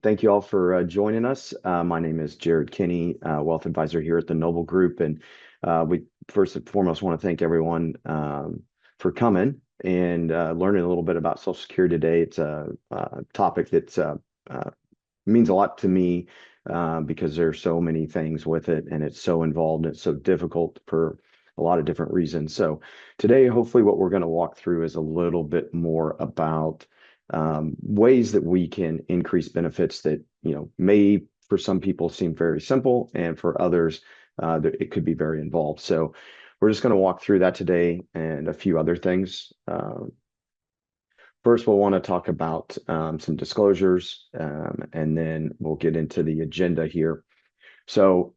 Thank you all for joining us. My name is Jared Kenney, Wealth Advisor here at the Noble Group. And we first and foremost want to thank everyone for coming and learning a little bit about Social Security today. It's a topic that means a lot to me because there's so many things with it and it's so involved and it's so difficult for a lot of different reasons. So today, hopefully what we're going to walk through is a little bit more about ways that we can increase benefits that, may for some people seem very simple, and for others, it could be very involved. So we're just going to walk through that today and a few other things. First, we'll want to talk about some disclosures, and then we'll get into the agenda here. So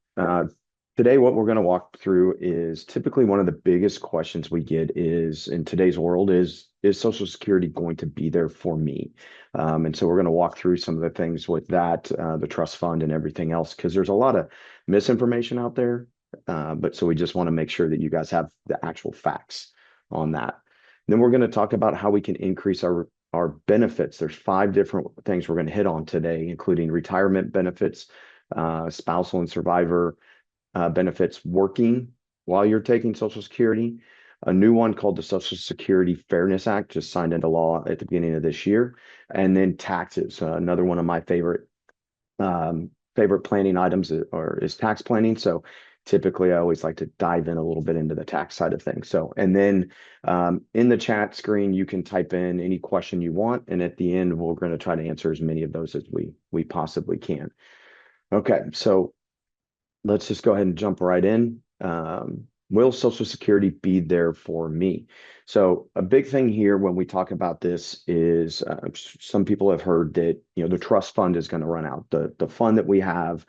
today, what we're going to walk through is typically one of the biggest questions we get is in today's world is Social Security going to be there for me? And so we're going to walk through some of the things with that, the trust fund and everything else, because there's a lot of misinformation out there. But so we just want to make sure that you guys have the actual facts on that. And then we're going to talk about how we can increase our benefits. There's 5 different things we're going to hit on today, including retirement benefits, spousal and survivor benefits working while you're taking Social Security, a new one called the Social Security Fairness Act, just signed into law at the beginning of this year, and then taxes. Another one of my favorite planning items is tax planning. So typically, I always like to dive in a little bit into the tax side of things. So, and then in the chat screen, you can type in any question you want, and at the end, we're going to try to answer as many of those as we possibly can. Okay, so let's just go ahead and jump right in. Will Social Security be there for me? So a big thing here when we talk about this is some people have heard that the trust fund is going to run out. The fund that we have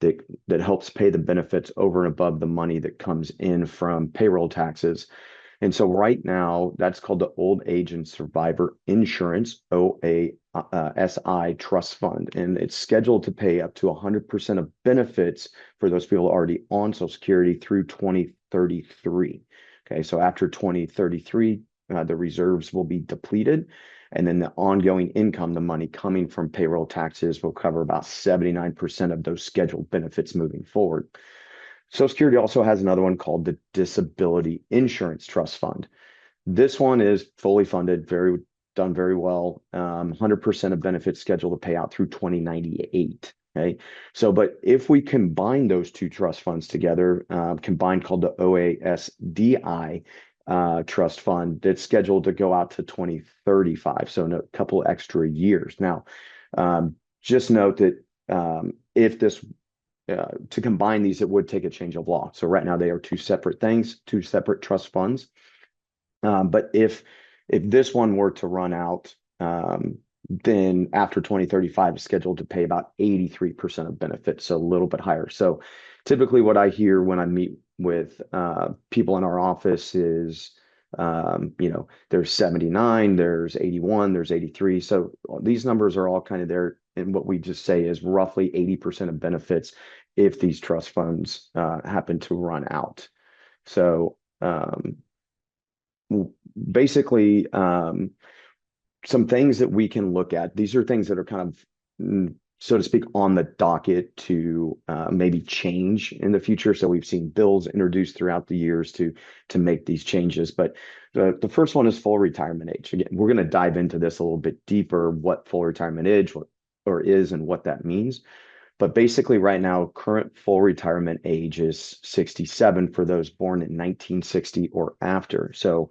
that helps pay the benefits over and above the money that comes in from payroll taxes. And so right now, that's called the Old Age and Survivor Insurance, OASI Trust Fund. And it's scheduled to pay up to 100% of benefits for those people already on Social Security through 2033. Okay, so after 2033, the reserves will be depleted. And then the ongoing income, the money coming from payroll taxes, will cover about 79% of those scheduled benefits moving forward. Social Security also has another one called the Disability Insurance Trust Fund. This one is fully funded, done very well. 100% of benefits scheduled to pay out through 2098. Okay, so but if we combine those 2 trust funds together, combined called the OASDI trust fund, that's scheduled to go out to 2035, so in a couple extra years. Now, just note that if this to combine these, it would take a change of law. So right now they are 2 separate things, 2 separate trust funds. But if this one were to run out, then after 2035 is scheduled to pay about 83% of benefits, so a little bit higher. So typically what I hear when I meet with people in our office is, there's 79, there's 81, there's 83. So these numbers are all kind of there. And what we just say is roughly 80% of benefits if these trust funds happen to run out. So basically, some things that we can look at. These are things that are kind of, so to speak, on the docket to maybe change in the future. So we've seen bills introduced throughout the years to make these changes. But the first one is full retirement age. Again, we're going to dive into this a little bit deeper, what full retirement age is and what that means. But basically, right now, current full retirement age is 67 for those born in 1960 or after. So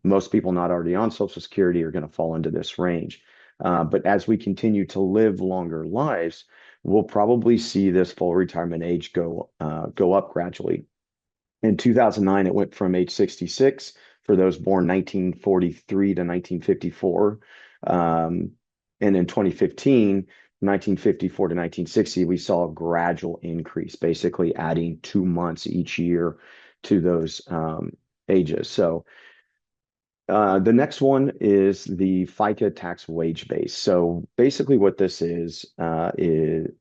most people not already on Social Security are going to fall into this range. But as we continue to live longer lives, we'll probably see this full retirement age go up gradually. In 2009, it went from age 66 for those born 1943 to 1954. And in 2015, 1954 to 1960, we saw a gradual increase, basically adding 2 months each year to those ages. So the next one is the FICA tax wage base. So basically what this is in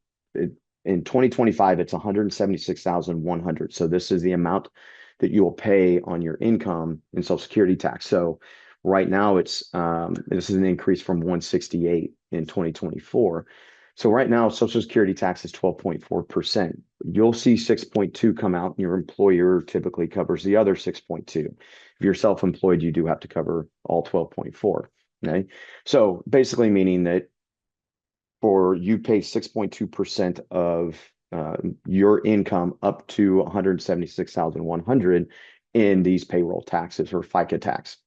2025, it's 176,100. So this is the amount that you will pay on your income in Social Security tax. So right now this is an increase from 168 in 2024. So right now, Social Security tax is 12.4%. You'll see 6.2 come out, and your employer typically covers the other 6.2. If you're self-employed, you do have to cover all 12.4. Okay. So basically meaning that for you pay 6.2% of your income up to 176,100 in these payroll taxes or FICA tax.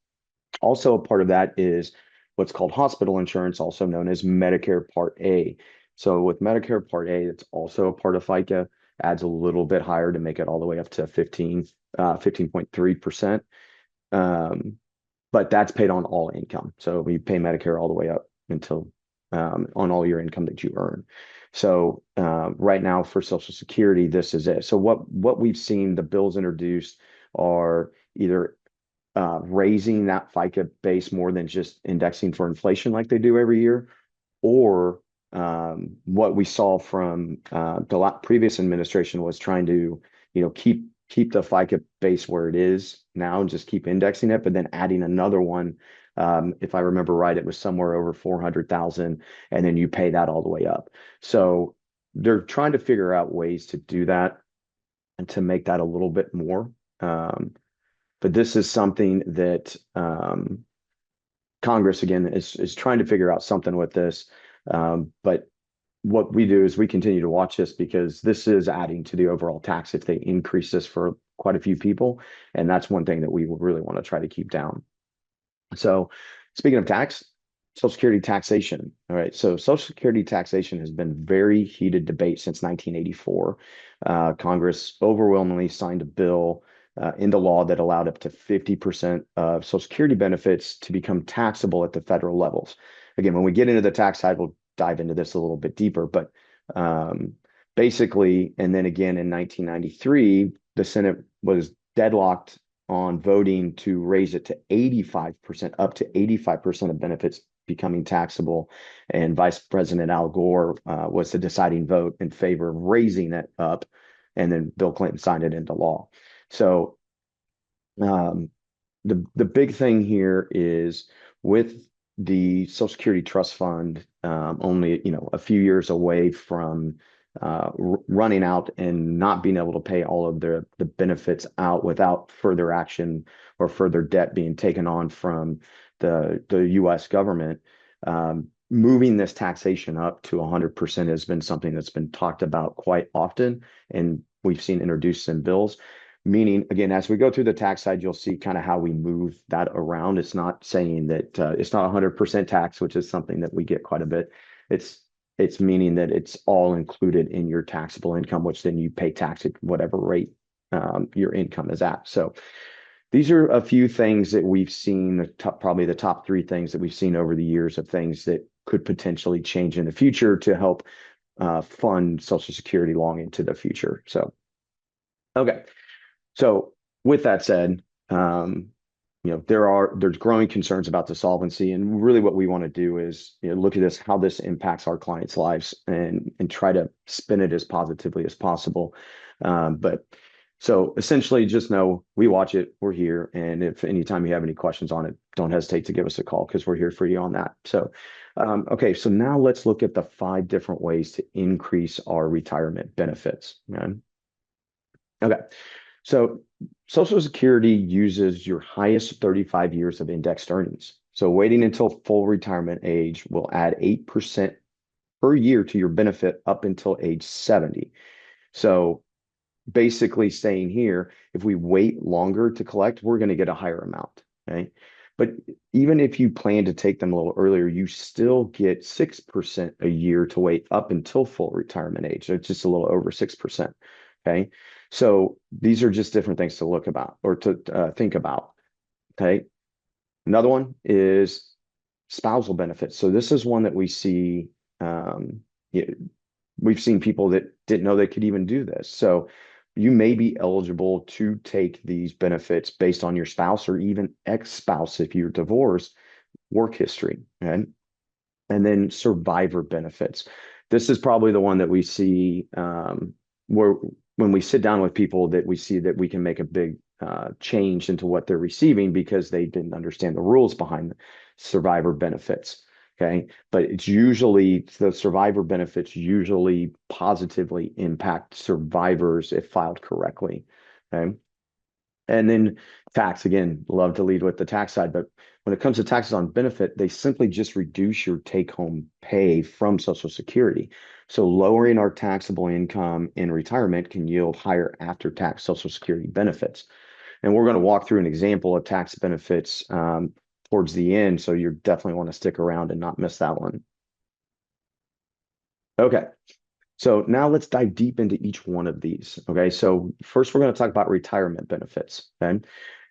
Also, a part of that is what's called hospital insurance, also known as Medicare Part A. So with Medicare Part A, it's also a part of FICA, adds a little bit higher to make it all the way up to 15.3%. But that's paid on all income. So we pay Medicare all the way up until on all your income that you earn. So right now for Social Security, this is it. So what we've seen, the bills introduced are either raising that FICA base more than just indexing for inflation like they do every year, or what we saw from the previous administration was trying to, keep the FICA base where it is now and just keep indexing it, but then adding another one. If I remember right, it was somewhere over 400,000, and then you pay that all the way up. So they're trying to figure out ways to do that and to make that a little bit more. But this is something that Congress, again, is trying to figure out something with this. But what we do is we continue to watch this because this is adding to the overall tax if they increase this for quite a few people. And that's one thing that we really want to try to keep down. So speaking of tax, Social Security taxation. All right. So Social Security taxation has been very heated debate since 1984. Congress overwhelmingly signed a bill into law that allowed up to 50% of Social Security benefits to become taxable at the federal levels. Again, when we get into the tax side, we'll dive into this a little bit deeper, but basically, and then again in 1993, the Senate was deadlocked on voting to raise it to 85%, up to 85% of benefits becoming taxable. And Vice President Al Gore was the deciding vote in favor of raising it up. And then Bill Clinton signed it into law. So the big thing here is with the Social Security Trust Fund only a few years away from running out and not being able to pay all of the benefits out without further action or further debt being taken on from the U.S. government. Moving this taxation up to 100% has been something that's been talked about quite often, and we've seen introduced in bills. Meaning, again, as we go through the tax side, you'll see kind of how we move that around. It's not saying that it's not 100% tax, which is something that we get quite a bit. It's meaning that it's all included in your taxable income, which then you pay tax at whatever rate your income is at. So these are a few things that we've seen, probably the top three things that we've seen over the years of things that could potentially change in the future to help fund Social Security long into the future. So, okay. So with that said, there's growing concerns about the solvency, and really what we want to do is look at this, how this impacts our clients' lives, and try to spin it as positively as possible. But so essentially, just know we watch it, we're here, and if anytime you have any questions on it, don't hesitate to give us a call because we're here for you on that. So, okay, so now let's look at the 5 different ways to increase our retirement benefits. Okay. So Social Security uses your highest 35 years of indexed earnings. So waiting until full retirement age will add 8% per year to your benefit up until age 70. So basically saying here, if we wait longer to collect, we're going to get a higher amount. Okay. But even if you plan to take them a little earlier, you still get 6% a year to wait up until full retirement age. So it's just a little over 6%. Okay. So these are just different things to look about or to think about. Okay. Another one is spousal benefits. So this is one that we see. We've seen people that didn't know they could even do this. So you may be eligible to take these benefits based on your spouse or even ex-spouse if you're divorced, work history, and then survivor benefits. This is probably the one that we see where when we sit down with people that we see that we can make a big change into what they're receiving because they didn't understand the rules behind the survivor benefits. Okay. But it's usually the survivor benefits usually positively impact survivors if filed correctly. Okay. And then tax, again, love to lead with the tax side, but when it comes to taxes on benefit, they simply just reduce your take-home pay from Social Security. So lowering our taxable income in retirement can yield higher after-tax Social Security benefits. And we're going to walk through an example of tax benefits towards the end, so you definitely want to stick around and not miss that one. Okay. So now let's dive deep into each one of these. Okay. So first, we're going to talk about retirement benefits. Okay.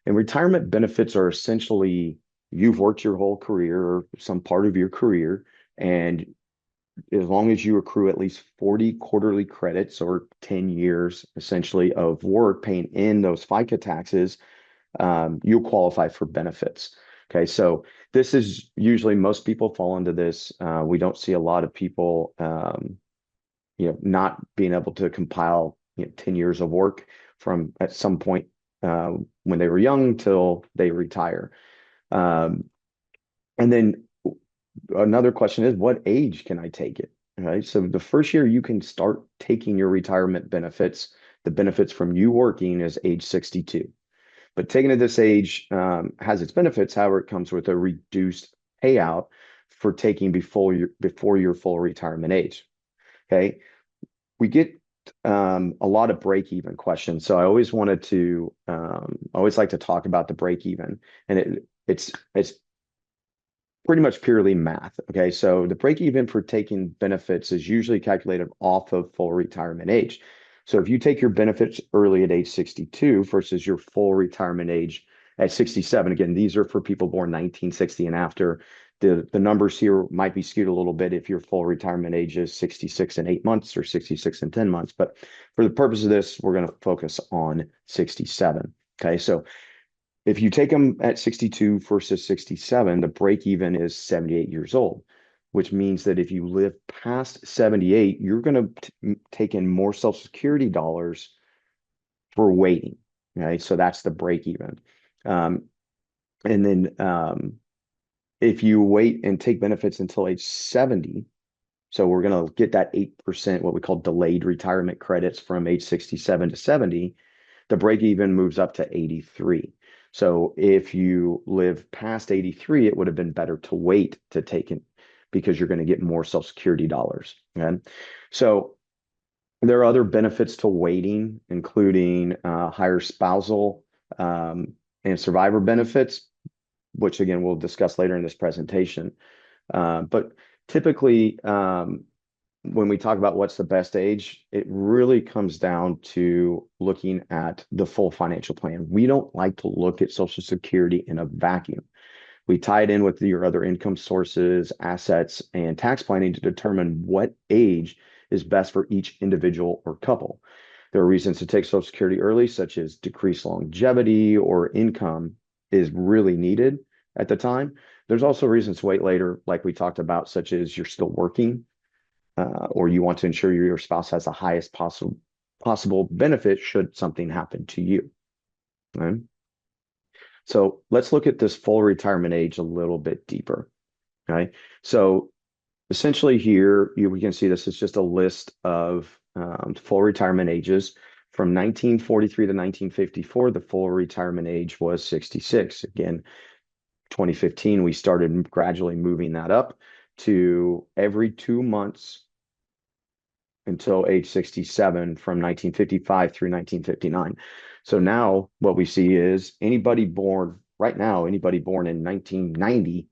And retirement benefits are essentially you've worked your whole career or some part of your career, and as long as you accrue at least 40 quarterly credits or 10 years essentially of work paying in those FICA taxes, you'll qualify for benefits. Okay. So this is usually most people fall into this. We don't see a lot of people not being able to compile 10 years of work from at some point when they were young till they retire. Um, and then another question is, what age can I take it? Right. So the first year you can start taking your retirement benefits, the benefits from you working is age 62. But taking at this age has its benefits. However, it comes with a reduced payout for taking before your full retirement age. Okay. We get a lot of break-even questions. So I always always like to talk about the break-even, and it's pretty much purely math. Okay, so the break-even for taking benefits is usually calculated off of full retirement age. So if you take your benefits early at age 62 versus your full retirement age at 67, again, these are for people born 1960 and after. The numbers here might be skewed a little bit if your full retirement age is 66 and 8 months or 66 and 10 months. But for the purpose of this, we're going to focus on 67. Okay, so if you take them at 62 versus 67, the break even is 78 years old, which means that if you live past 78, you're going to take in more Social Security dollars for waiting. Okay, so that's the break even. And then if you wait and take benefits until age 70, so we're going to get that 8%, what we call delayed retirement credits from age 67 to 70, the break even moves up to 83. So if you live past 83, it would have been better to wait to take it because you're going to get more Social Security dollars. Okay. So there are other benefits to waiting, including higher spousal and survivor benefits, which again, we'll discuss later in this presentation. But typically, when we talk about what's the best age, it really comes down to looking at the full financial plan. We don't like to look at Social Security in a vacuum. We tie it in with your other income sources, assets, and tax planning to determine what age is best for each individual or couple. There are reasons to take Social Security early, such as decreased longevity or income is really needed at the time. There's also reasons to wait later, like we talked about, such as you're still working, or you want to ensure your spouse has the highest possible benefit should something happen to you. Right? So let's look at this full retirement age a little bit deeper. Okay. So essentially here, we can see this is just a list of full retirement ages. From 1943 to 1954, the full retirement age was 66. Again, 2015, we started gradually moving that up to every 2 months until age 67 from 1955 through 1959. So now what we see is anybody born right now, anybody born in 1990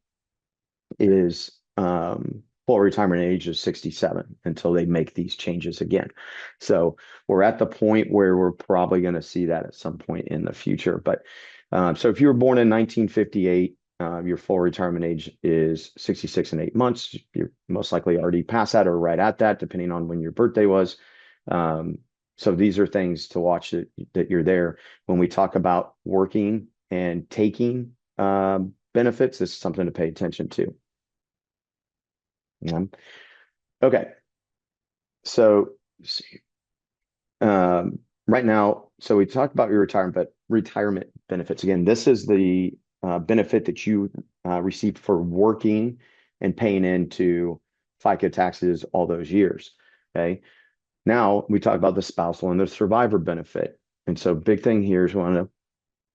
is full retirement age is 67 until they make these changes again. So we're at the point where we're probably going to see that at some point in the future. But so if you were born in 1958, your full retirement age is 66 and 8 months. You're most likely already past that or right at that, depending on when your birthday was. So these are things to watch that you're there. When we talk about working and taking benefits, this is something to pay attention to. Okay. So right now, so we talked about your retirement benefits. Again, this is the benefit that you received for working and paying into FICA taxes all those years. Okay. Now we talk about the spousal and the survivor benefit. And so big thing here is we want to know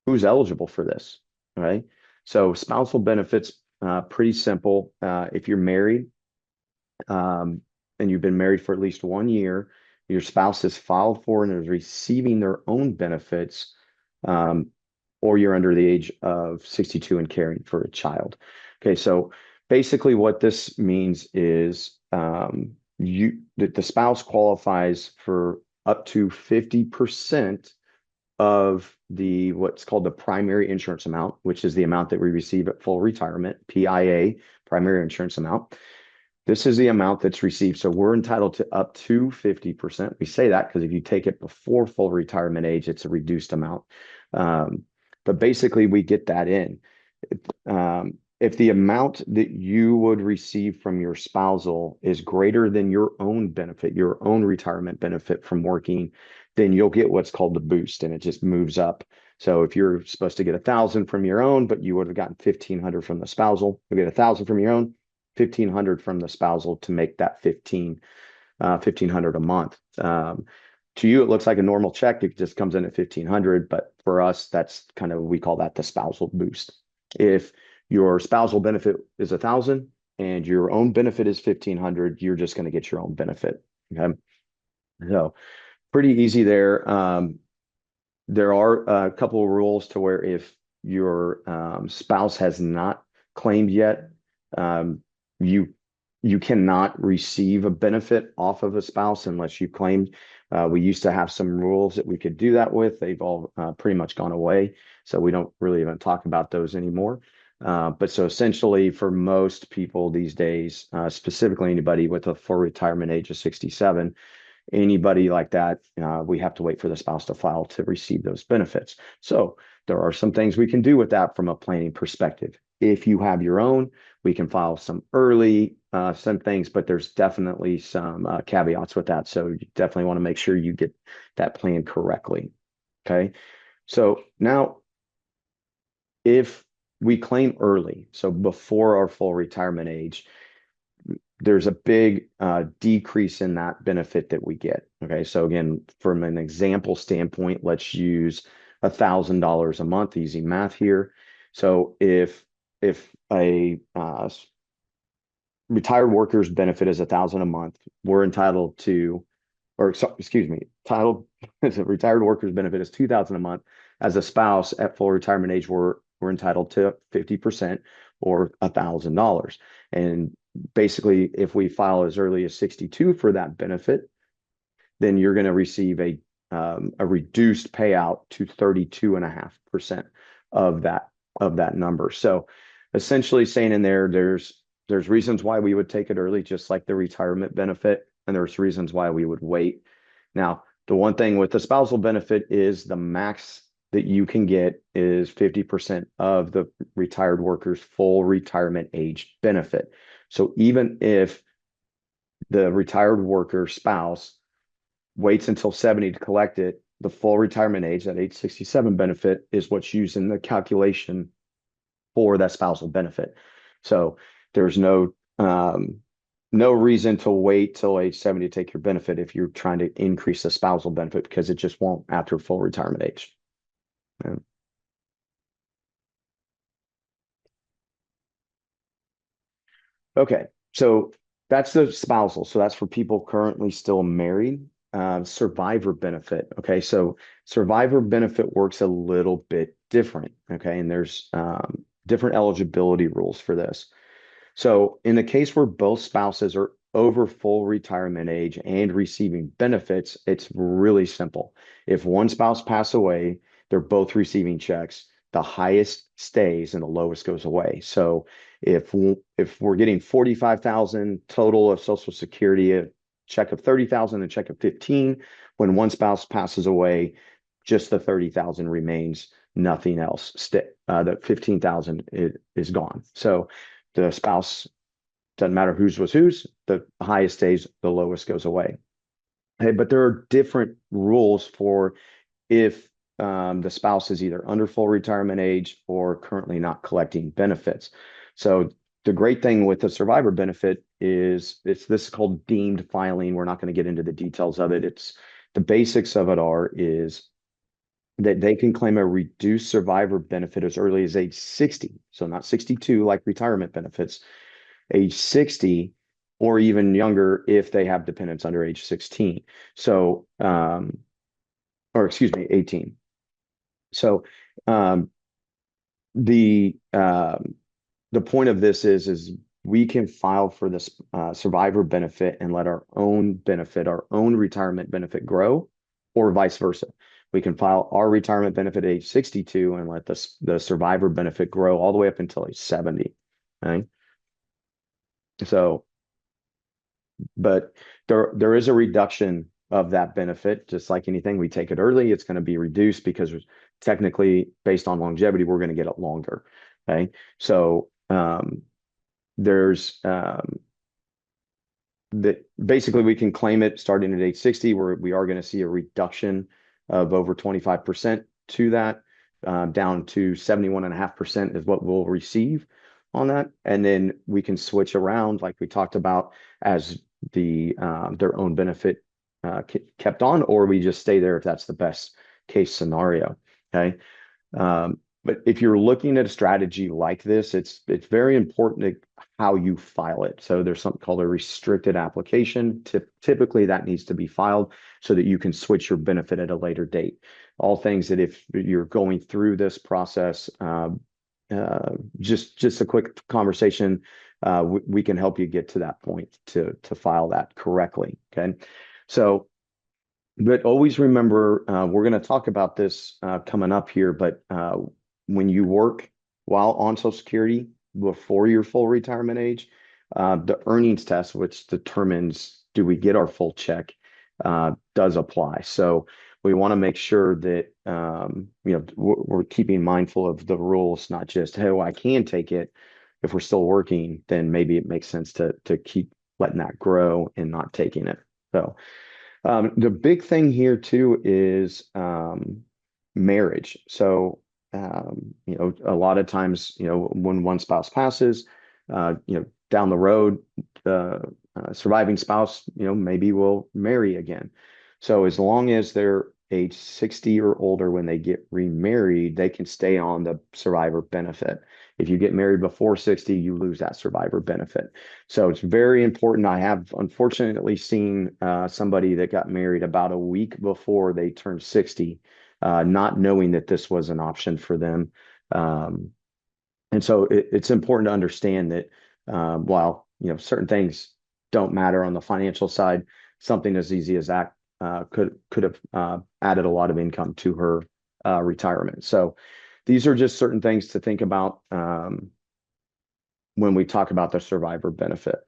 who's eligible for this. Right. So spousal benefits, pretty simple. If you're married, and you've been married for at least 1 year, your spouse has filed for and is receiving their own benefits, or you're under the age of 62 and caring for a child. Okay, so basically what this means is that the spouse qualifies for up to 50% of the what's called the primary insurance amount, which is the amount that we receive at full retirement, PIA, primary insurance amount. This is the amount that's received. So we're entitled to up to 50%. We say that because if you take it before full retirement age, it's a reduced amount. But basically, we get that in. If the amount that you would receive from your spousal is greater than your own benefit, your own retirement benefit from working, then you'll get what's called the boost, and it just moves up. So if you're supposed to get 1,000 from your own, but you would have gotten 1,500 from the spousal, you'll get 1,000 from your own, 1,500 from the spousal to make that 1,500 a month. To you, it looks like a normal check. It just comes in at 1,500, but for us, that's kind of, we call that the spousal boost. If your spousal benefit is 1,000 and your own benefit is 1,500, you're just going to get your own benefit. Okay, so pretty easy there. There are a couple of rules to where if your spouse has not claimed yet, you cannot receive a benefit off of a spouse unless you claimed. We used to have some rules that we could do that with. They've all pretty much gone away, so we don't really even talk about those anymore. But so essentially, for most people these days, specifically anybody with a full retirement age of 67, anybody like that, we have to wait for the spouse to file to receive those benefits. So there are some things we can do with that from a planning perspective. If you have your own, we can file some early, some things, but there's definitely some caveats with that. So you definitely want to make sure you get that plan correctly. Okay. So now if we claim early, so before our full retirement age, there's a big decrease in that benefit that we get. Okay. So again, from an example standpoint, let's use $1,000 a month, easy math here. So if a retired worker's benefit is 1,000 a month, we're entitled to, or excuse me, titled as a retired worker's benefit is 2,000 a month. As a spouse at full retirement age, we're entitled to 50% or $1,000. And basically, if we file as early as 62 for that benefit, then you're going to receive a reduced payout to 32.5% of that number. So essentially saying in there, there's reasons why we would take it early, just like the retirement benefit, and there's reasons why we would wait. Now, the one thing with the spousal benefit is the max that you can get is 50% of the retired worker's full retirement age benefit. So even if the retired worker spouse waits until 70 to collect it, the full retirement age, that age 67 benefit, is what's used in the calculation for that spousal benefit. So there's no reason to wait till age 70 to take your benefit if you're trying to increase the spousal benefit, because it just won't after full retirement age. Okay, so that's the spousal. So that's for people currently still married. Survivor benefit. Okay, so survivor benefit works a little bit different. Okay, and there's different eligibility rules for this. So in the case where both spouses are over full retirement age and receiving benefits, it's really simple. If one spouse passes away, they're both receiving checks. The highest stays and the lowest goes away. So if we're getting 45,000 total of Social Security, a check of 30,000, a check of 15, when one spouse passes away, just the 30,000 remains, nothing else. The 15,000 is gone. So the spouse, doesn't matter whose was whose, the highest stays, the lowest goes away. Okay, but there are different rules for if the spouse is either under full retirement age or currently not collecting benefits. So the great thing with the survivor benefit is this is called deemed filing. We're not going to get into the details of it. It's the basics of it is that they can claim a reduced survivor benefit as early as age 60. So not 62 like retirement benefits, age 60 or even younger if they have dependents under age 16. So, or excuse me, 18. So, um, the the point of this is we can file for this survivor benefit and let our own benefit, our own retirement benefit grow, or vice versa. We can file our retirement benefit at age 62 and let the survivor benefit grow all the way up until age 70. Okay. So, but there is a reduction of that benefit, just like anything. We take it early, it's going to be reduced because technically, based on longevity, we're going to get it longer. Okay. So there's that basically we can claim it starting at age 60, where we are going to see a reduction of over 25% to that, down to 71.5% is what we'll receive on that. And then we can switch around, like we talked about, as their own benefit kept on, or we just stay there if that's the best case scenario. Okay. But if you're looking at a strategy like this, it's very important how you file it. So there's something called a restricted application. Typically, that needs to be filed so that you can switch your benefit at a later date. All things that if you're going through this process, just a quick conversation, we can help you get to that point to file that correctly. Okay, so. But always remember, we're going to talk about this coming up here, but when you work while on Social Security before your full retirement age, the earnings test, which determines do we get our full check, does apply. So we want to make sure that we're keeping mindful of the rules, not just, hey, well, I can take it. If we're still working, then maybe it makes sense to keep letting that grow and not taking it. So. The big thing here too is marriage. So, a lot of times, when one spouse passes, down the road, the surviving spouse, maybe will marry again. So as long as they're age 60 or older when they get remarried, they can stay on the survivor benefit. If you get married before 60, you lose that survivor benefit. So it's very important. I have unfortunately seen somebody that got married about a week before they turned 60, not knowing that this was an option for them. And so it's important to understand that while certain things don't matter on the financial side, something as easy as that could have added a lot of income to her retirement. So these are just certain things to think about when we talk about the survivor benefit.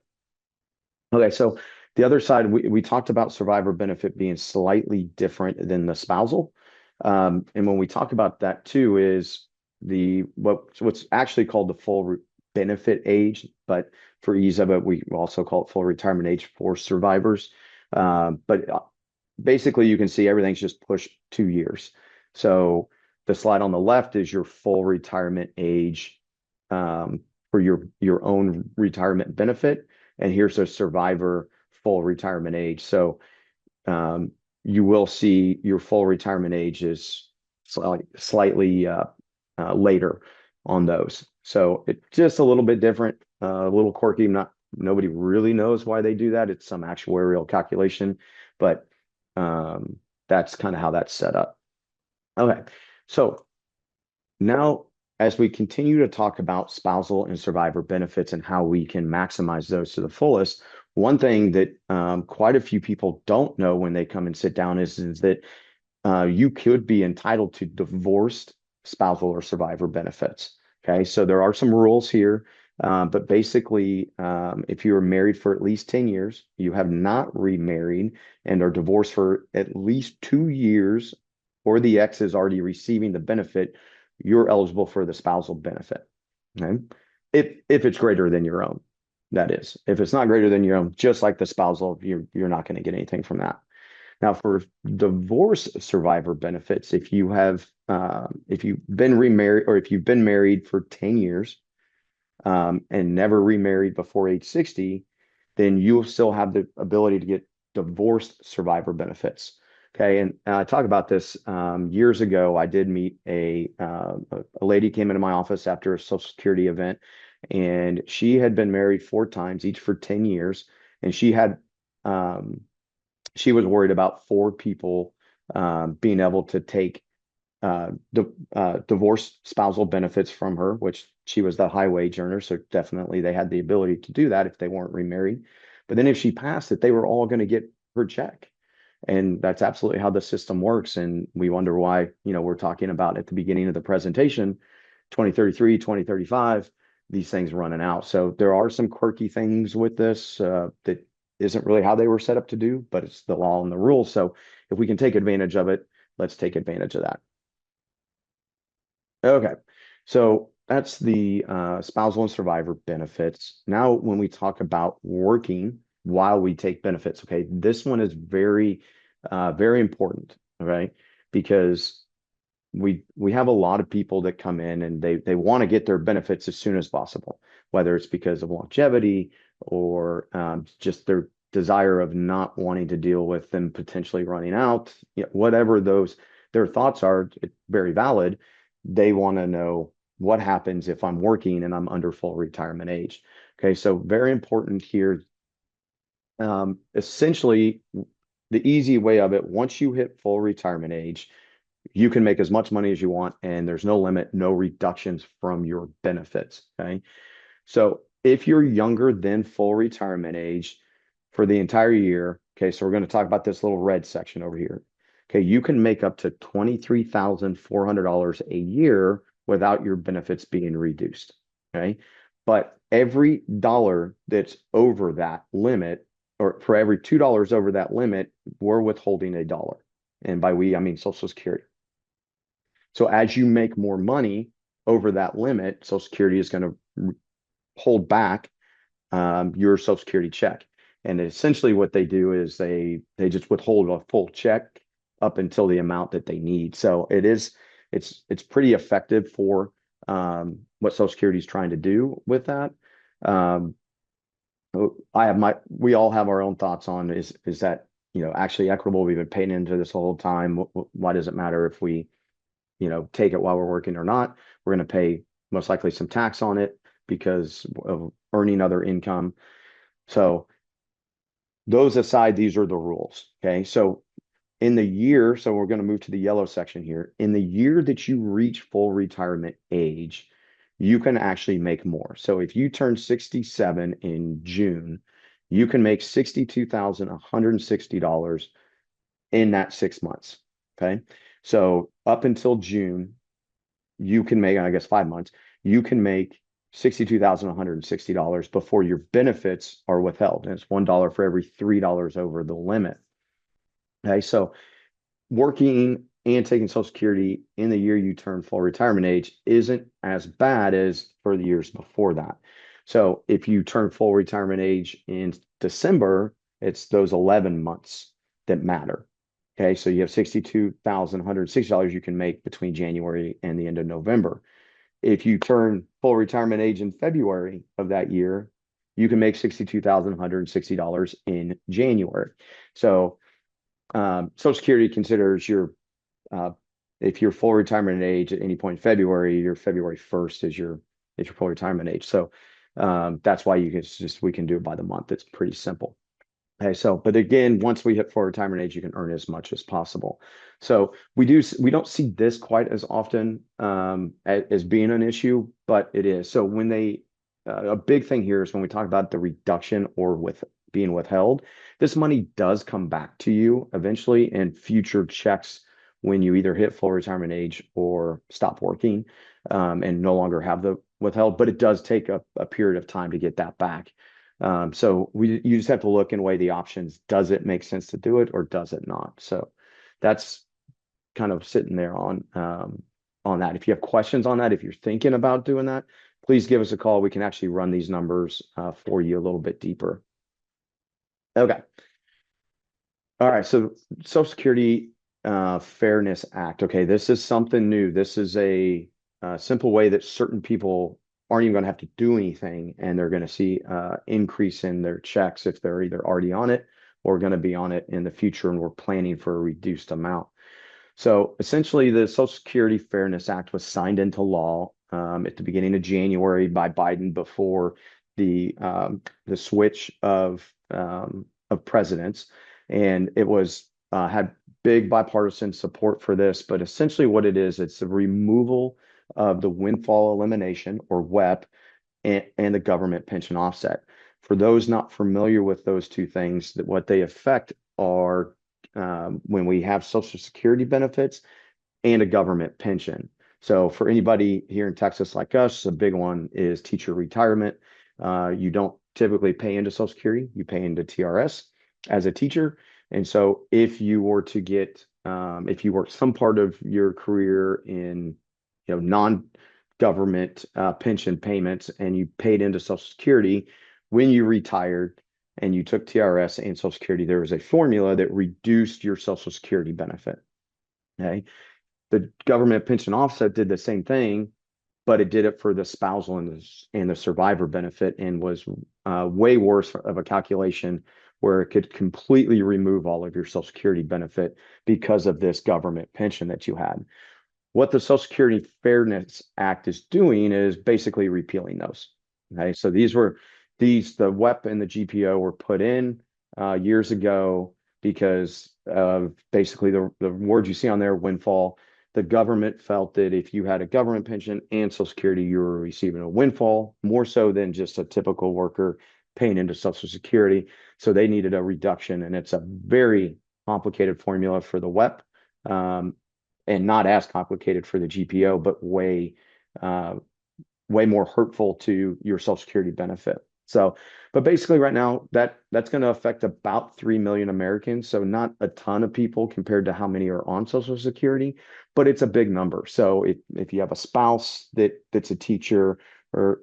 Okay, so the other side, we talked about survivor benefit being slightly different than the spousal. And when we talk about that too is what's actually called the full benefit age, but for ease of it, we also call it full retirement age for survivors. But basically, you can see everything's just pushed 2 years. So the slide on the left is your full retirement age for your own retirement benefit, and here's a survivor full retirement age. So you will see your full retirement age is slightly later on those. So it's just a little bit different, a little quirky. Nobody really knows why they do that. It's some actuarial calculation, but that's kind of how that's set up. Okay, so now as we continue to talk about spousal and survivor benefits and how we can maximize those to the fullest, one thing that quite a few people don't know when they come and sit down is that you could be entitled to divorced spousal or survivor benefits. Okay, so there are some rules here, but basically, if you are married for at least 10 years, you have not remarried and are divorced for at least 2 years, or the ex is already receiving the benefit, you're eligible for the spousal benefit. Okay, if it's greater than your own, that is. If it's not greater than your own, just like the spousal, you're not going to get anything from that. Now, for divorce survivor benefits, if you've been remarried or if you've been married for 10 years, and never remarried before age 60, then you'll still have the ability to get divorced survivor benefits. Okay, and I talk about this years ago. I did meet a lady came into my office after a Social Security event, and she had been married 4 times, each for 10 years, and um, she was worried about 4 people being able to take divorce spousal benefits from her, which she was the high wage earner. So definitely they had the ability to do that if they weren't remarried. But then if she passed it, they were all going to get her check. And that's absolutely how the system works. And we wonder why, we're talking about at the beginning of the presentation, 2033, 2035, these things running out. So there are some quirky things with this that isn't really how they were set up to do, but it's the law and the rules. So if we can take advantage of it, let's take advantage of that. Okay. So that's the spousal and survivor benefits. Now, when we talk about working while we take benefits, okay, this one is very important, okay, because we have a lot of people that come in and they want to get their benefits as soon as possible, whether it's because of longevity or just their desire of not wanting to deal with them potentially running out, whatever their thoughts are, it's very valid. They want to know what happens if I'm working and I'm under full retirement age. Okay, so very important here. Essentially, the easy way of it, once you hit full retirement age, you can make as much money as you want, and there's no limit, no reductions from your benefits. Okay. So if you're younger than full retirement age for the entire year, okay, so we're going to talk about this little red section over here. Okay, you can make up to $23,400 a year without your benefits being reduced. Okay. But every dollar that's over that limit, or for every $2 over that limit, we're withholding a dollar. And by we, I mean Social Security. So as you make more money over that limit, Social Security is going to hold back your Social Security check. And essentially what they do is they just withhold a full check up until the amount that they need. So it's pretty effective for what Social Security is trying to do with that. Um, we all have our own thoughts on is that actually equitable? We've been paying into this whole time. Why does it matter if we take it while we're working or not? We're going to pay most likely some tax on it because of earning other income. So those aside, these are the rules. Okay. So we're going to move to the yellow section here. In the year that you reach full retirement age, you can actually make more. So if you turn 67 in June, you can make $62,160 in that 6 months. Okay. So up until June, you can make, I guess, 5 months, you can make $62,160 before your benefits are withheld. And it's $1 for every $3 over the limit. Okay. So working and taking Social Security in the year you turn full retirement age isn't as bad as for the years before that. So if you turn full retirement age in December, it's those 11 months that matter. Okay, so you have $62,160 you can make between January and the end of November. If you turn full retirement age in February of that year, you can make $62,160 in January. So Social Security considers if you're full retirement age at any point in February, your February 1st is your full retirement age. So that's why we can do it by the month. It's pretty simple. Okay, so but again, once we hit full retirement age, you can earn as much as possible. So we don't see this quite as often as being an issue, but it is. So a big thing here is when we talk about the reduction or with being withheld, this money does come back to you eventually in future checks when you either hit full retirement age or stop working and no longer have the withheld, but it does take a period of time to get that back. So you just have to look and weigh the options. Does it make sense to do it or does it not? So that's kind of sitting there on that. If you have questions on that, if you're thinking about doing that, please give us a call. We can actually run these numbers for you a little bit deeper. Okay. All right. So Social Security Fairness Act. Okay. This is something new. This is a simple way that certain people aren't even going to have to do anything, and they're going to see increase in their checks if they're either already on it or going to be on it in the future, and we're planning for a reduced amount. So essentially, the Social Security Fairness Act was signed into law at the beginning of January by Biden before the switch of presidents, and it was had big bipartisan support for this. But essentially, what it is, it's the removal of the windfall elimination, or WEP, and the government pension offset. For those not familiar with those two things, that what they affect are when we have Social Security benefits and a government pension. So for anybody here in Texas like us, a big one is teacher retirement. You don't typically pay into Social Security, you pay into TRS as a teacher. And so if you were to get, if you worked some part of your career in, non-government pension payments, and you paid into Social Security, when you retired and you took TRS and Social Security, there was a formula that reduced your Social Security benefit. Okay. The government pension offset did the same thing, but it did it for the spousal and the survivor benefit, and was way worse of a calculation, where it could completely remove all of your Social Security benefit because of this government pension that you had. What the Social Security Fairness Act is doing is basically repealing those. Okay, so the WEP and the GPO were put in years ago because of basically the words you see on there, windfall. The government felt that if you had a government pension and Social Security, you were receiving a windfall, more so than just a typical worker paying into Social Security. So they needed a reduction, and it's a very complicated formula for the WEP, and not as complicated for the GPO, but way more hurtful to your Social Security benefit. So, but basically right now that's going to affect about 3 million Americans. So not a ton of people compared to how many are on Social Security, but it's a big number. So if you have a spouse that's a teacher, or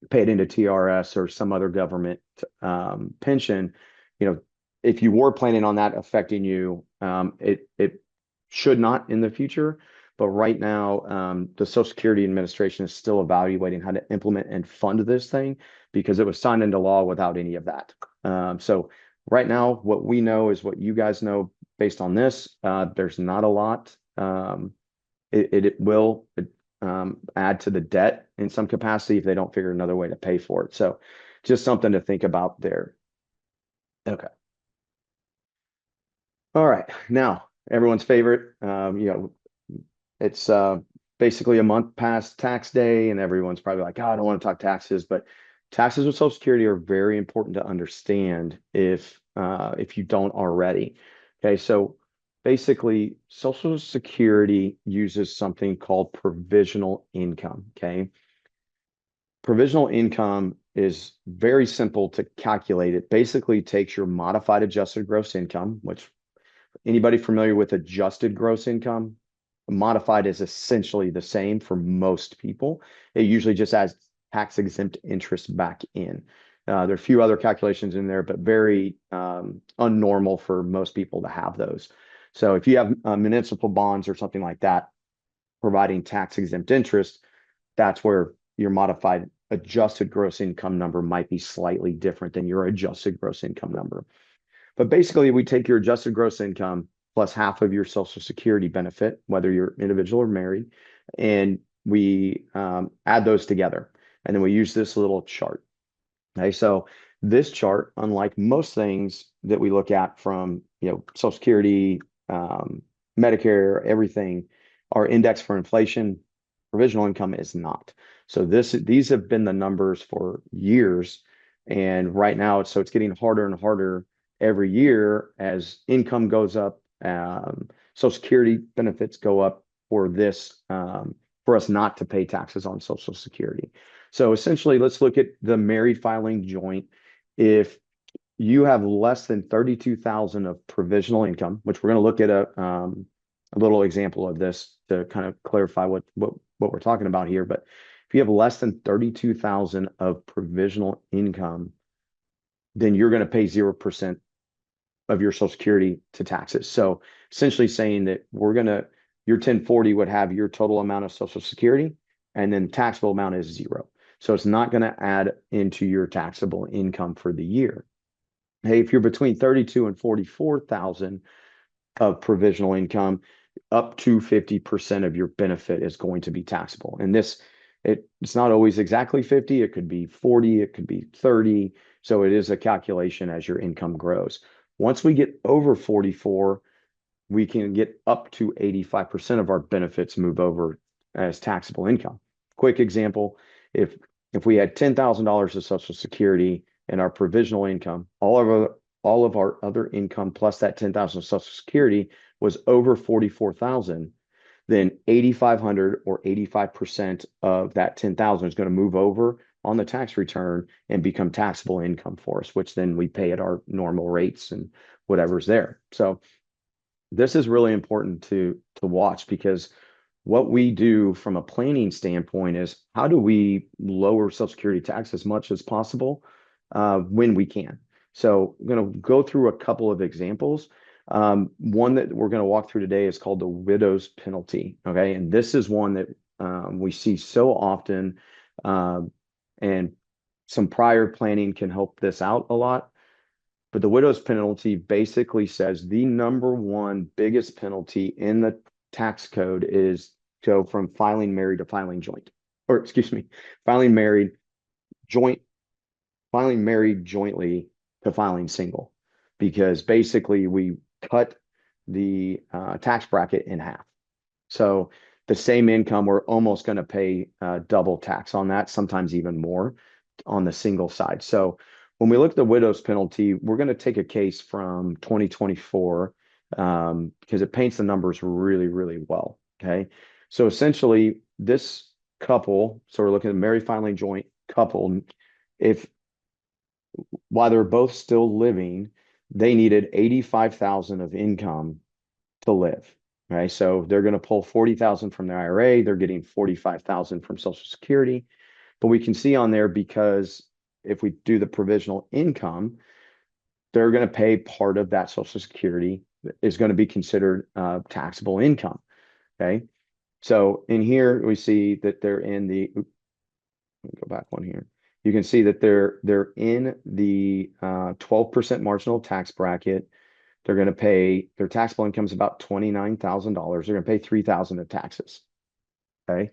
paid into TRS or some other government pension, if you were planning on that affecting you, it should not in the future. But right now, the Social Security Administration is still evaluating how to implement and fund this thing, because it was signed into law without any of that. So right now, what we know is what you guys know based on this. There's not a lot. It will add to the debt in some capacity if they don't figure another way to pay for it. So just something to think about there. Okay. All right. Now, everyone's favorite, it's basically a month past tax day, and everyone's probably like, oh, I don't want to talk taxes, but taxes with Social Security are very important to understand if you don't already. Okay, so basically, Social Security uses something called provisional income. Okay, provisional income is very simple to calculate. It basically takes your modified adjusted gross income, which anybody familiar with adjusted gross income? Modified is essentially the same for most people. It usually just adds tax-exempt interest back in. There are a few other calculations in there, but very unnormal for most people to have those. So if you have municipal bonds or something like that providing tax-exempt interest, that's where your modified adjusted gross income number might be slightly different than your adjusted gross income number. But basically, we take your adjusted gross income plus half of your Social Security benefit, whether you're individual or married, and we add those together. And then we use this little chart. Okay, so this chart, unlike most things that we look at from Social Security, Medicare, everything, are indexed for inflation. Provisional income is not. So these have been the numbers for years, and right now it's getting harder and harder every year as income goes up. Social Security benefits go up for this, for us not to pay taxes on Social Security. So essentially, let's look at the married filing joint. If you have less than 32,000 of provisional income, which we're going to look at a little example of this to kind of clarify what we're talking about here. But if you have less than 32,000 of provisional income, then you're going to pay 0% of your Social Security to taxes. So essentially saying that your 1040 would have your total amount of Social Security, and then taxable amount is 0. So it's not going to add into your taxable income for the year. Hey, if you're between 32 and 44,000 of provisional income, up to 50% of your benefit is going to be taxable. And it's not always exactly 50, it could be 40, it could be 30. So it is a calculation as your income grows. Once we get over 44, we can get up to 85% of our benefits move over as taxable income. Quick example, if we had $10,000 of Social Security and our provisional income, all of our other income plus that 10,000 of Social Security was over 44,000, then 8,500 or 85% of that 10,000 is going to move over on the tax return and become taxable income for us, which then we pay at our normal rates and whatever's there. So this is really important to watch, because what we do from a planning standpoint is how do we lower Social Security tax as much as possible when we can. So I'm going to go through a couple of examples. One that we're going to walk through today is called the widow's penalty. Okay, and this is one that we see so often, and some prior planning can help this out a lot. But the widow's penalty basically says the number one biggest penalty in the tax code is go from filing married to filing joint, or excuse me, filing married jointly to filing single, because basically we cut the tax bracket in half. So the same income, we're almost going to pay double tax on that, sometimes even more on the single side. So when we look at the widow's penalty, we're going to take a case from 2024 because it paints the numbers really, really well. Okay. So essentially, this couple, so we're looking at a married filing joint couple, while they're both still living, they needed 85,000 of income to live. Right. So they're going to pull 40,000 from their IRA. They're getting 45,000 from Social Security. But we can see on there, because if we do the provisional income, they're going to pay part of that Social Security is going to be considered taxable income. Okay. So in here, we see that they're in the, let me go back one here. You can see that they're in the 12% marginal tax bracket. They're going to pay, their taxable income is about $29,000. They're going to pay $3,000 of taxes. Okay.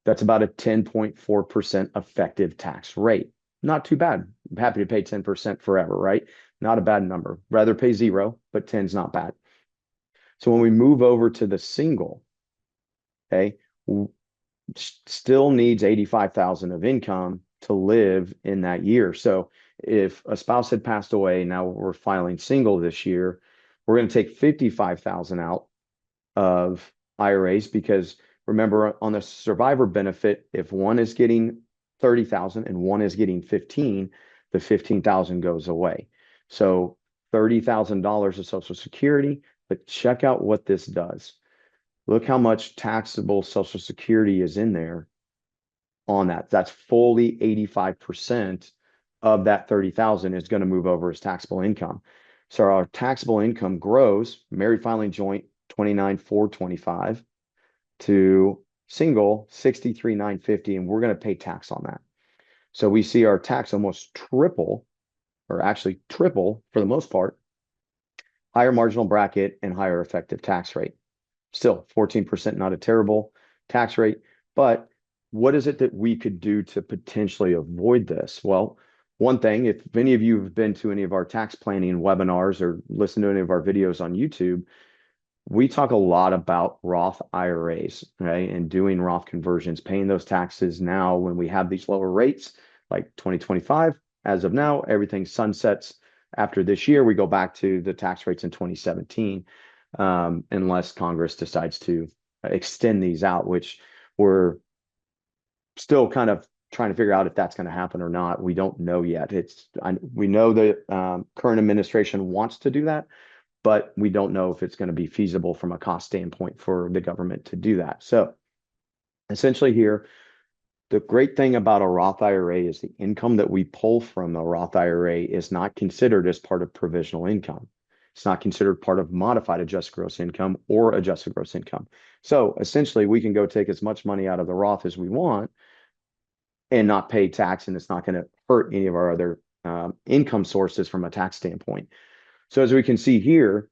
That's about a 10.4% effective tax rate. Not too bad. I'm happy to pay 10% forever, right? Not a bad number. Rather pay 0, but 10 is not bad. So when we move over to the single, okay, still needs 85,000 of income to live in that year. So if a spouse had passed away, now we're filing single this year, we're going to take 55,000 out of IRAs, because remember, on the survivor benefit, if one is getting 30,000 and one is getting 15, the 15,000 goes away. So $30,000 of Social Security, but check out what this does. Look how much taxable Social Security is in there on that. That's fully 85% of that 30,000 is going to move over as taxable income. So our taxable income grows, married filing joint 29,425 to single 63,950, and we're going to pay tax on that. So we see our tax almost triple, or actually triple for the most part, higher marginal bracket and higher effective tax rate. Still 14%, not a terrible tax rate, but what is it that we could do to potentially avoid this? Well, one thing, if any of you have been to any of our tax planning webinars or listened to any of our videos on YouTube, we talk a lot about Roth IRAs, right? And doing Roth conversions, paying those taxes now when we have these lower rates, like 2025. As of now, everything sunsets after this year. We go back to the tax rates in 2017, unless Congress decides to extend these out, which we're still kind of trying to figure out if that's going to happen or not. We don't know yet. We know the current administration wants to do that, but we don't know if it's going to be feasible from a cost standpoint for the government to do that. So essentially here, the great thing about a Roth IRA is the income that we pull from a Roth IRA is not considered as part of provisional income. It's not considered part of modified adjusted gross income or adjusted gross income. So essentially, we can go take as much money out of the Roth as we want and not pay tax, and it's not going to hurt any of our other income sources from a tax standpoint. So as we can see here,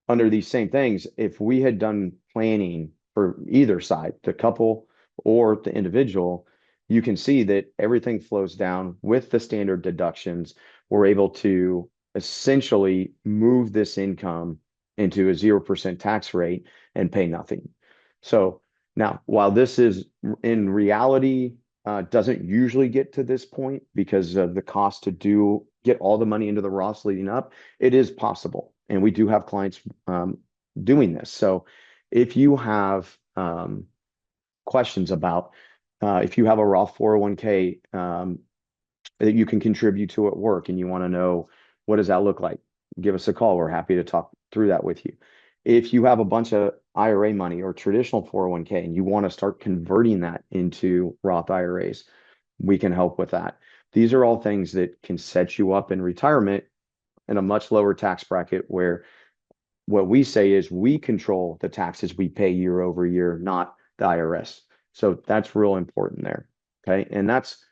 under these same things, if we had done planning for either side, the couple or the individual, you can see that everything flows down with the standard deductions. We're able to essentially move this income into a 0% tax rate and pay nothing. So now, while this is in reality, doesn't usually get to this point because of the cost to get all the money into the Roths leading up, it is possible. And we do have clients doing this. So if you have questions about if you have a Roth 401k that you can contribute to at work and you want to know what does that look like, give us a call. We're happy to talk through that with you. If you have a bunch of IRA money or traditional 401k and you want to start converting that into Roth IRAs, we can help with that. These are all things that can set you up in retirement in a much lower tax bracket, where what we say is we control the taxes we pay year over year, not the IRS. So that's real important there. Okay. And that's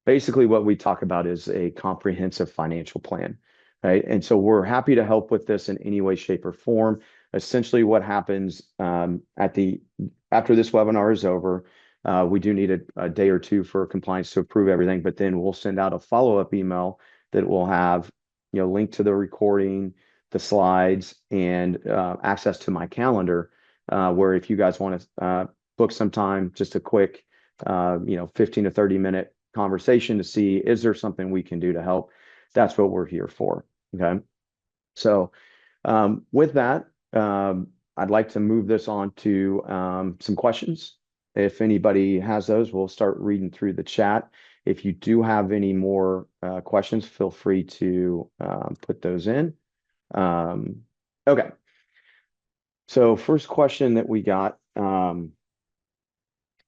basically what we talk about is a comprehensive financial plan. Right. And so we're happy to help with this in any way, shape, or form. Essentially, what happens after this webinar is over, we do need a day or two for compliance to approve everything, but then we'll send out a follow-up email that will have link to the recording, the slides, and access to my calendar, where if you guys want to book some time, just a quick 15 to 30-minute conversation to see, is there something we can do to help? That's what we're here for. Okay. So with that, I'd like to move this on to some questions. If anybody has those, we'll start reading through the chat. If you do have any more questions, feel free to put those in. Okay. So first question that we got,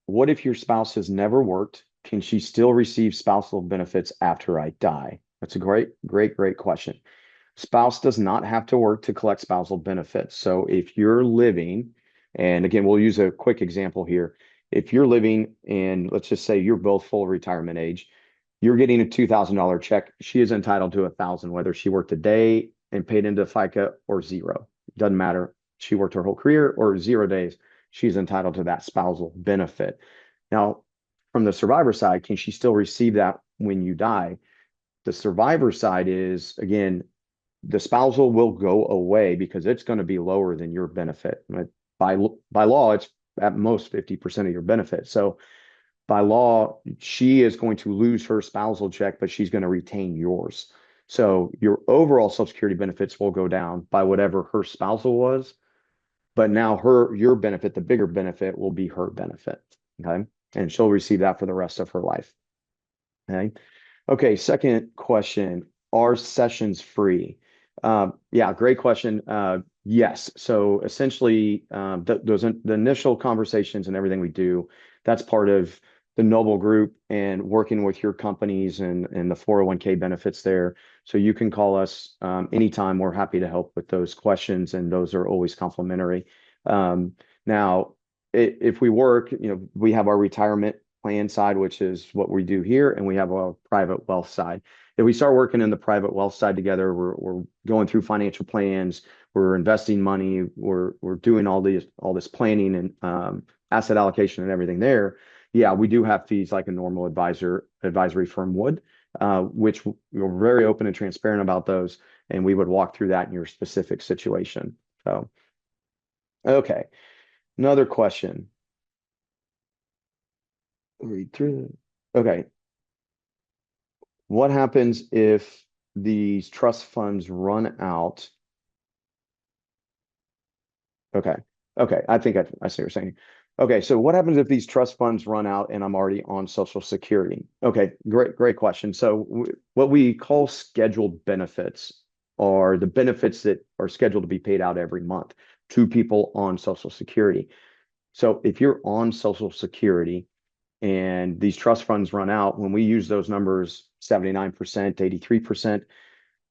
what if your spouse has never worked? Can she still receive spousal benefits after I die? That's a great question. Spouse does not have to work to collect spousal benefits. So if you're living, and again, we'll use a quick example here. If you're living and let's just say you're both full retirement age, you're getting a $2,000 check. She is entitled to $1,000, whether she worked a day and paid into FICA or zero. Doesn't matter. She worked her whole career or 0 days. She's entitled to that spousal benefit. Now, from the survivor side, can she still receive that when you die? The survivor side is, again, the spousal will go away because it's going to be lower than your benefit. By law, it's at most 50% of your benefit. So by law, she is going to lose her spousal check, but she's going to retain yours. So your overall Social Security benefits will go down by whatever her spousal was, but now your benefit, the bigger benefit, will be her benefit. Okay. And she'll receive that for the rest of her life. Okay. Okay. Second question, are sessions free? Yeah, great question. Yes. So essentially, the initial conversations and everything we do, that's part of the Noble Group and working with your companies and the 401k benefits there. So you can call us anytime. We're happy to help with those questions, and those are always complimentary. Now, if we work, we have our retirement plan side, which is what we do here, and we have a private wealth side. If we start working in the private wealth side together, we're going through financial plans, we're investing money, we're doing all this planning and asset allocation and everything there. Yeah, we do have fees like a normal advisory firm would, which we're very open and transparent about those, and we would walk through that in your specific situation. So, okay, another question. Read through. Okay. What happens if these trust funds run out? Okay. Okay. I think I see what you're saying. Okay. So what happens if these trust funds run out and I'm already on Social Security? Okay. Great question. So what we call scheduled benefits are the benefits that are scheduled to be paid out every month to people on Social Security. So if you're on Social Security and these trust funds run out, when we use those numbers, 79%, 83%,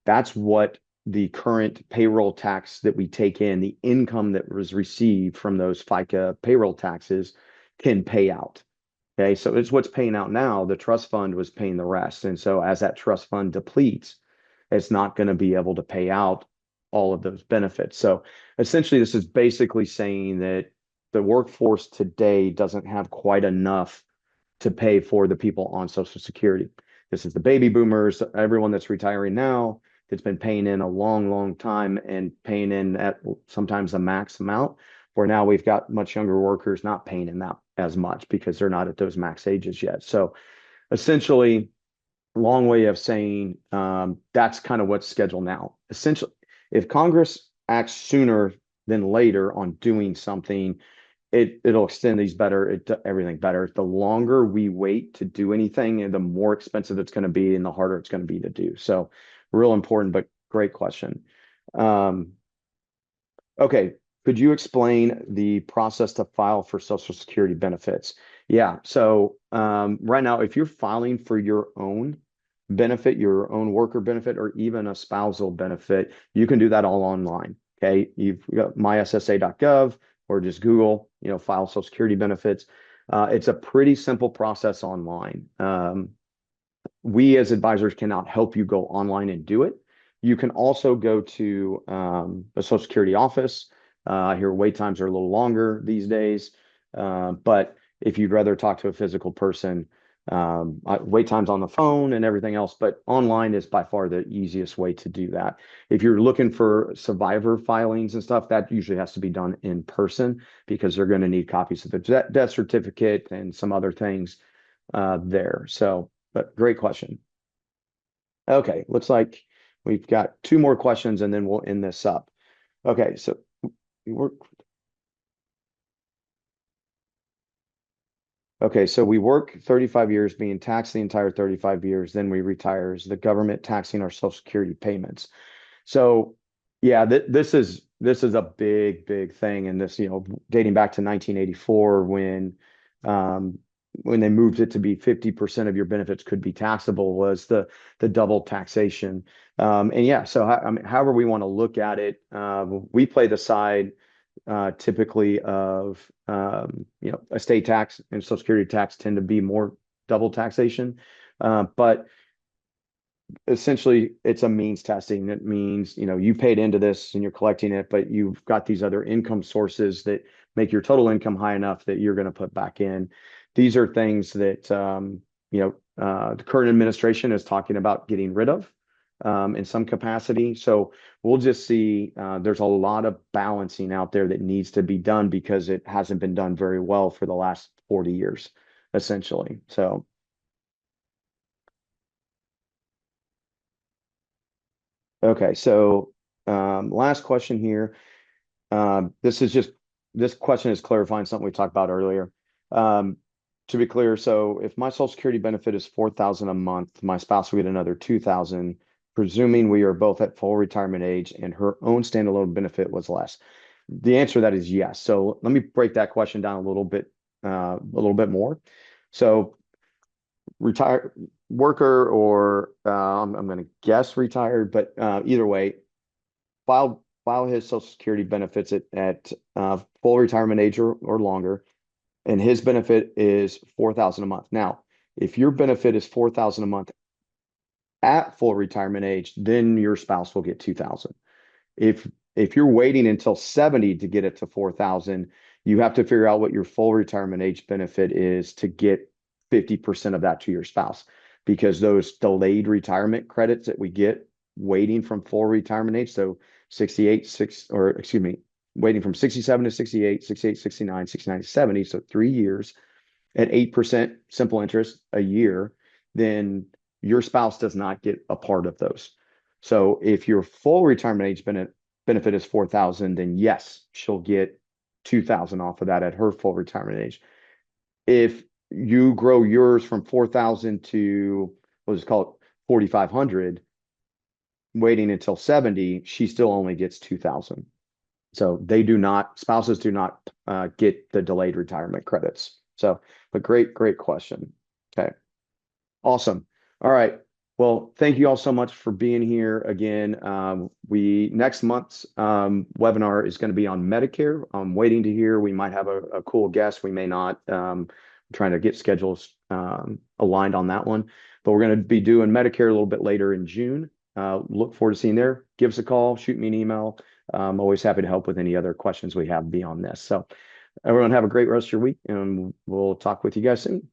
that's what the current payroll tax that we take in, the income that was received from those FICA payroll taxes can pay out. Okay, so it's what's paying out now. The trust fund was paying the rest. And so as that trust fund depletes, it's not going to be able to pay out all of those benefits. So essentially, this is basically saying that the workforce today doesn't have quite enough to pay for the people on Social Security. This is the baby boomers, everyone that's retiring now, that's been paying in a long, long time and paying in at sometimes the max amount, where now we've got much younger workers not paying in that as much because they're not at those max ages yet. So essentially, long way of saying that's kind of what's scheduled now. Essentially, if Congress acts sooner than later on doing something, it'll extend these better, everything better. The longer we wait to do anything, and the more expensive it's going to be, and the harder it's going to be to do. So, real important, but great question. Okay, could you explain the process to file for Social Security benefits? Yeah, so right now, if you're filing for your own benefit, your own worker benefit, or even a spousal benefit, you can do that all online. Okay, you've got myssa.gov or just Google, file Social Security benefits. It's a pretty simple process online. We as advisors cannot help you go online and do it. You can also go to the Social Security office. I hear wait times are a little longer these days, but if you'd rather talk to a physical person, wait times on the phone and everything else, but online is by far the easiest way to do that. If you're looking for survivor filings and stuff, that usually has to be done in person because they're going to need copies of the death certificate and some other things there. So, but great question. Okay, looks like we've got two more questions and then we'll end this up. Okay, so we work. Okay, so we work 35 years, being taxed the entire 35 years, then we retire. Is the government taxing our Social Security payments? So, yeah, this is a big thing, and this, dating back to 1984 when they moved it to be 50% of your benefits could be taxable, was the double taxation. And yeah, so I mean, however we want to look at it, we play the side typically of estate tax and Social Security tax tend to be more double taxation, but essentially it's a means testing. That means you paid into this and you're collecting it, but you've got these other income sources that make your total income high enough that you're going to put back in. These are things that the current administration is talking about getting rid of in some capacity. So we'll just see. There's a lot of balancing out there that needs to be done because it hasn't been done very well for the last 40 years, essentially. So, okay. So last question here. This question is clarifying something we talked about earlier. To be clear, so if my Social Security benefit is $4,000 a month, my spouse will get another $2,000, presuming we are both at full retirement age and her own standalone benefit was less. The answer to that is yes. So let me break that question down a little bit more. So retired worker, or I'm going to guess retired, but either way, file his Social Security benefits at full retirement age or longer, and his benefit is $4,000 a month. Now, if your benefit is $4,000 a month at full retirement age, then your spouse will get $2,000. If you're waiting until 70 to get it to 4,000, you have to figure out what your full retirement age benefit is to get 50% of that to your spouse, because those delayed retirement credits that we get waiting from full retirement age, so waiting from 67 to 68, 68, 69, 69 to 70, so 3 years at 8% simple interest a year, then your spouse does not get a part of those. So if your full retirement age benefit is 4,000, then yes, she'll get 2,000 off of that at her full retirement age. If you grow yours from 4,000 to, let's call it 4,500, waiting until 70, she still only gets 2,000. So spouses do not get the delayed retirement credits. So, but great question. Okay. Awesome. All right. Well, thank you all so much for being here again. We next month's webinar is going to be on Medicare. I'm waiting to hear. We might have a cool guest. We may not. Trying to get schedules aligned on that one. But we're going to be doing Medicare a little bit later in June. Look forward to seeing you there. Give us a call, shoot me an email. I'm always happy to help with any other questions we have beyond this. So everyone have a great rest of your week, and we'll talk with you guys soon.